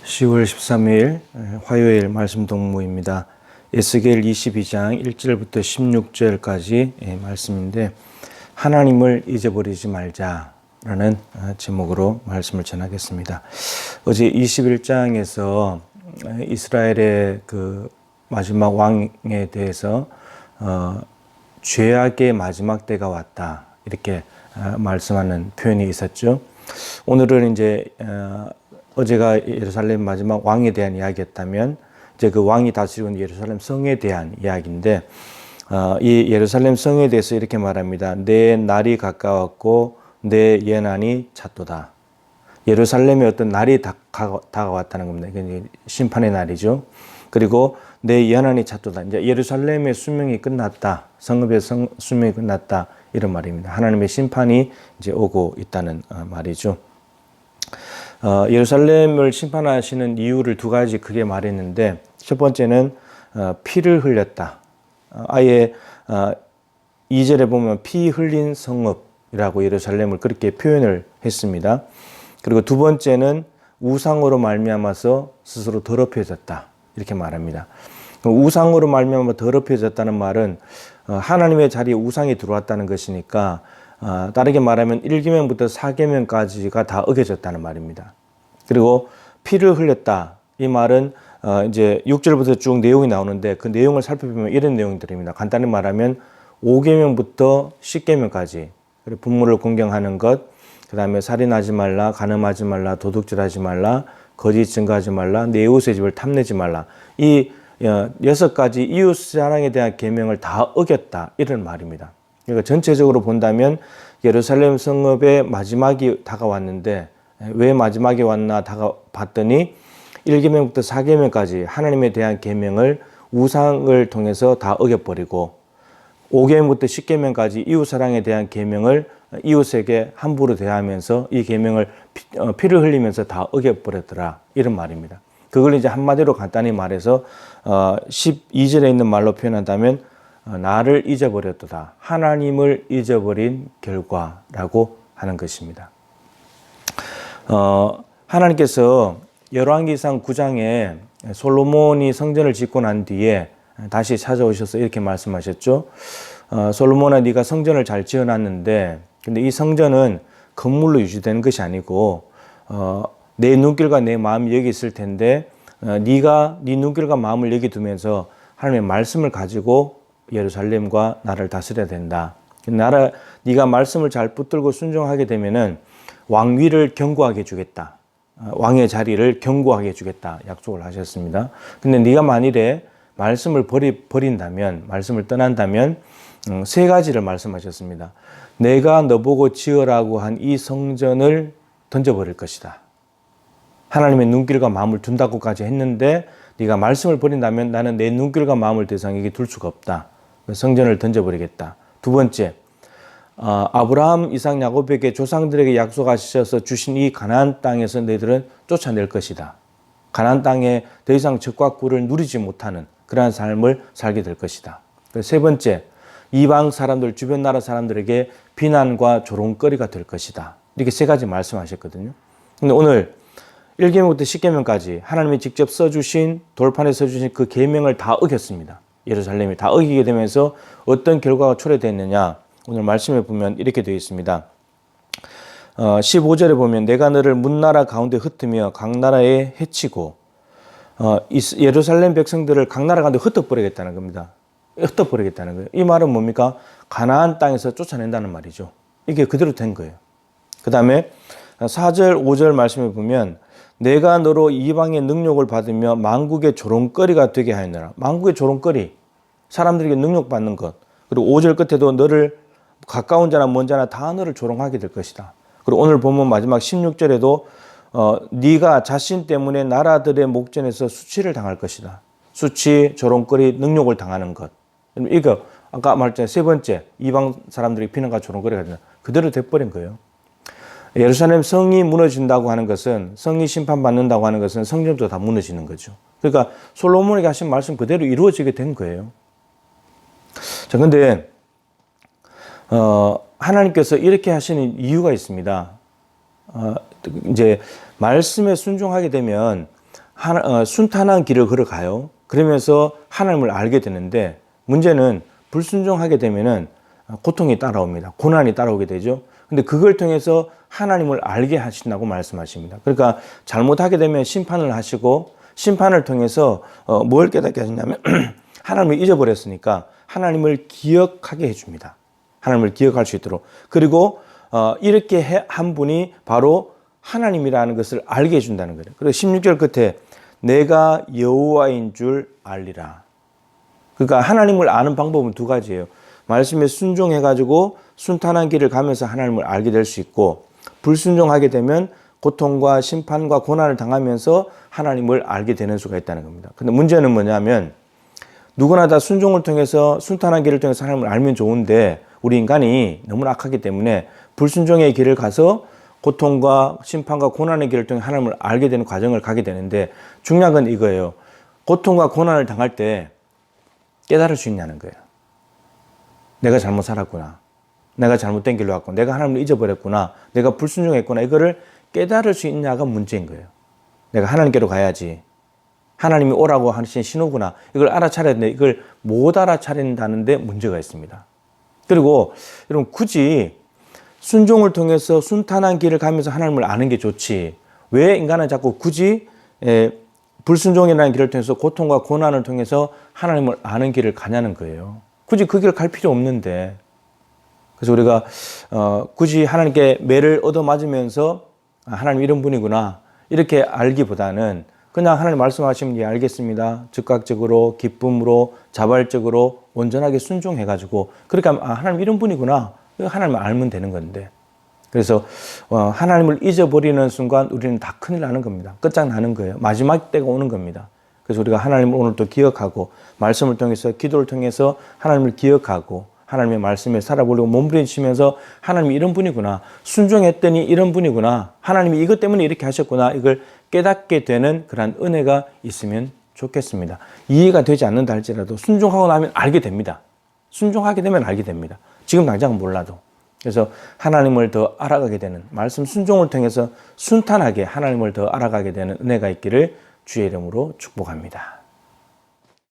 10월 13일 화요일 말씀 동무입니다. 에스겔 22장 1절부터 16절까지 말씀인데 하나님을 잊어버리지 말자라는 제목으로 말씀을 전하겠습니다. 어제 21장에서 이스라엘의 그 마지막 왕에 대해서 죄악의 마지막 때가 왔다 이렇게 말씀하는 표현이 있었죠. 오늘은 이제 어제가 예루살렘 마지막 왕에 대한 이야기였다면 이제 그 왕이 다스리는 예루살렘 성에 대한 이야기인데 이 예루살렘 성에 대해서 이렇게 말합니다. 내 날이 가까웠고 내 예난이 찼도다. 예루살렘에 어떤 날이 다가왔다는 겁니다. 이게 심판의 날이죠. 그리고 내 예난이 찼도다. 이제 예루살렘의 수명이 끝났다. 성읍의 수명이 끝났다. 이런 말입니다. 하나님의 심판이 이제 오고 있다는 말이죠. 예루살렘을 심판하시는 이유를 두 가지 크게 말했는데 첫 번째는 피를 흘렸다. 아예 2절에 보면 피 흘린 성읍이라고 예루살렘을 그렇게 표현을 했습니다. 그리고 두 번째는 우상으로 말미암아서 스스로 더럽혀졌다. 이렇게 말합니다. 우상으로 말미암아 더럽혀졌다는 말은 하나님의 자리에 우상이 들어왔다는 것이니까 다르게 말하면 1계명부터 4계명까지가 다 어겨졌다는 말입니다. 그리고 피를 흘렸다. 이 말은 이제 6절부터 쭉 내용이 나오는데 그 내용을 살펴보면 이런 내용들입니다. 간단히 말하면 5계명부터 10계명까지 그리고 부모를 공경하는 것, 그 다음에 살인하지 말라, 간음하지 말라, 도둑질하지 말라, 거짓 증거하지 말라, 내 이웃의 집을 탐내지 말라. 이 6가지 이웃 사랑에 대한 계명을 다 어겼다. 이런 말입니다. 그러니까 전체적으로 본다면 예루살렘 성읍의 마지막이 다가왔는데 왜 마지막에 왔나 봤더니 1계명부터 4계명까지 하나님에 대한 계명을 우상을 통해서 다 어겨버리고 5계명부터 10계명까지 이웃사랑에 대한 계명을 이웃에게 함부로 대하면서 이 계명을 피를 흘리면서 다 어겨버렸더라. 이런 말입니다. 그걸 이제 한마디로 간단히 말해서 12절에 있는 말로 표현한다면 나를 잊어버렸도다. 하나님을 잊어버린 결과라고 하는 것입니다. 하나님께서 열왕기상 9장에 솔로몬이 성전을 짓고 난 뒤에 다시 찾아오셔서 이렇게 말씀하셨죠. 솔로몬아, 네가 성전을 잘 지어놨는데 근데 이 성전은 건물로 유지되는 것이 아니고 내 눈길과 내 마음이 여기 있을 텐데 네가 네 눈길과 마음을 여기 두면서 하나님의 말씀을 가지고 예루살렘과 나를 다스려야 된다. 네가 말씀을 잘 붙들고 순종하게 되면은 왕위를 견고하게 해주겠다. 왕의 자리를 견고하게 해주겠다. 약속을 하셨습니다. 근데 네가 만일에 말씀을 버린다면, 말씀을 떠난다면 3가지를 말씀하셨습니다. 내가 너보고 지으라고 한 이 성전을 던져버릴 것이다. 하나님의 눈길과 마음을 둔다고까지 했는데 네가 말씀을 버린다면 나는 내 눈길과 마음을 더 이상 여기 둘 수가 없다. 성전을 던져버리겠다. 두 번째, 아브라함, 이삭, 야곱에게 조상들에게 약속하셔서 주신 이 가나안 땅에서 너희들은 쫓아낼 것이다. 가나안 땅에 더 이상 적과 꿀을 누리지 못하는 그러한 삶을 살게 될 것이다. 세 번째, 이방 사람들, 주변 나라 사람들에게 비난과 조롱거리가 될 것이다. 이렇게 3가지 말씀하셨거든요. 근데 오늘 1계명부터 10계명까지 하나님이 직접 써주신 돌판에 써주신 그 계명을 다 어겼습니다. 예루살렘이 다 어기게 되면서 어떤 결과가 초래됐느냐. 오늘 말씀에 보면 이렇게 되어 있습니다. 15절에 보면 내가 너를 문나라 가운데 흩으며 각 나라에 해치고 예루살렘 백성들을 각 나라 가운데 흩어버리겠다는 겁니다. 흩어버리겠다는 거예요. 이 말은 뭡니까? 가나안 땅에서 쫓아낸다는 말이죠. 이게 그대로 된 거예요. 그 다음에 4절, 5절 말씀에 보면 내가 너로 이방의 능욕을 받으며 만국의 조롱거리가 되게 하였느라. 만국의 조롱거리, 사람들에게 능욕받는 것. 그리고 5절 끝에도 너를 가까운 자나 먼 자나 다 너를 조롱하게 될 것이다. 그리고 오늘 보면 마지막 16절에도 네가 자신 때문에 나라들의 목전에서 수치를 당할 것이다. 수치, 조롱거리, 능욕을 당하는 것. 이거 아까 말했잖아요. 3번째, 이방 사람들이 비난과 조롱거리가 된다. 그대로 돼버린 거예요. 예루살렘 성이 무너진다고 하는 것은, 성이 심판받는다고 하는 것은 성전도 다 무너지는 거죠. 그러니까 솔로몬에게 하신 말씀 그대로 이루어지게 된 거예요. 자, 근데 하나님께서 이렇게 하시는 이유가 있습니다. 이제 말씀에 순종하게 되면 순탄한 길을 걸어가요. 그러면서 하나님을 알게 되는데 문제는 불순종하게 되면은 고통이 따라옵니다. 고난이 따라오게 되죠. 근데 그걸 통해서 하나님을 알게 하신다고 말씀하십니다. 그러니까 잘못하게 되면 심판을 하시고 심판을 통해서 뭘 깨닫게 하시냐면 하나님을 잊어버렸으니까 하나님을 기억하게 해줍니다. 하나님을 기억할 수 있도록. 그리고 이렇게 한 분이 바로 하나님이라는 것을 알게 해준다는 거예요. 그리고 16절 끝에 내가 여호와인 줄 알리라. 그러니까 하나님을 아는 방법은 두 가지예요. 말씀에 순종해가지고 순탄한 길을 가면서 하나님을 알게 될 수 있고, 불순종하게 되면 고통과 심판과 고난을 당하면서 하나님을 알게 되는 수가 있다는 겁니다. 근데 문제는 뭐냐면 누구나 다 순종을 통해서 순탄한 길을 통해서 하나님을 알면 좋은데 우리 인간이 너무나 악하기 때문에 불순종의 길을 가서 고통과 심판과 고난의 길을 통해 하나님을 알게 되는 과정을 가게 되는데 중요한 건 이거예요. 고통과 고난을 당할 때 깨달을 수 있냐는 거예요. 내가 잘못 살았구나. 내가 잘못된 길로 갔구나. 내가 하나님을 잊어버렸구나. 내가 불순종했구나. 이거를 깨달을 수 있냐가 문제인 거예요. 내가 하나님께로 가야지. 하나님이 오라고 하신 신호구나. 이걸 알아차려야 되는데 이걸 못 알아차린다는데 문제가 있습니다. 그리고 여러분 굳이 순종을 통해서 순탄한 길을 가면서 하나님을 아는 게 좋지. 왜 인간은 자꾸 굳이 불순종이라는 길을 통해서 고통과 고난을 통해서 하나님을 아는 길을 가냐는 거예요. 굳이 그 길을 갈 필요 없는데. 그래서 우리가 굳이 하나님께 매를 얻어맞으면서 하나님 이런 분이구나 이렇게 알기보다는 그냥 하나님 말씀하시면 예 알겠습니다. 즉각적으로 기쁨으로 자발적으로 온전하게 순종해가지고 그렇게 하면 하나님 이런 분이구나 하나님을 알면 되는 건데 그래서 하나님을 잊어버리는 순간 우리는 다 큰일 나는 겁니다. 끝장나는 거예요. 마지막 때가 오는 겁니다. 그래서 우리가 하나님을 오늘 또 기억하고 말씀을 통해서 기도를 통해서 하나님을 기억하고 하나님의 말씀에 살아보려고 몸부림치면서 하나님이 이런 분이구나. 순종했더니 이런 분이구나. 하나님이 이것 때문에 이렇게 하셨구나. 이걸 깨닫게 되는 그런 은혜가 있으면 좋겠습니다. 이해가 되지 않는다 할지라도 순종하고 나면 알게 됩니다. 순종하게 되면 알게 됩니다. 지금 당장은 몰라도. 그래서 하나님을 더 알아가게 되는 말씀 순종을 통해서 순탄하게 하나님을 더 알아가게 되는 은혜가 있기를 주의 이름으로 축복합니다.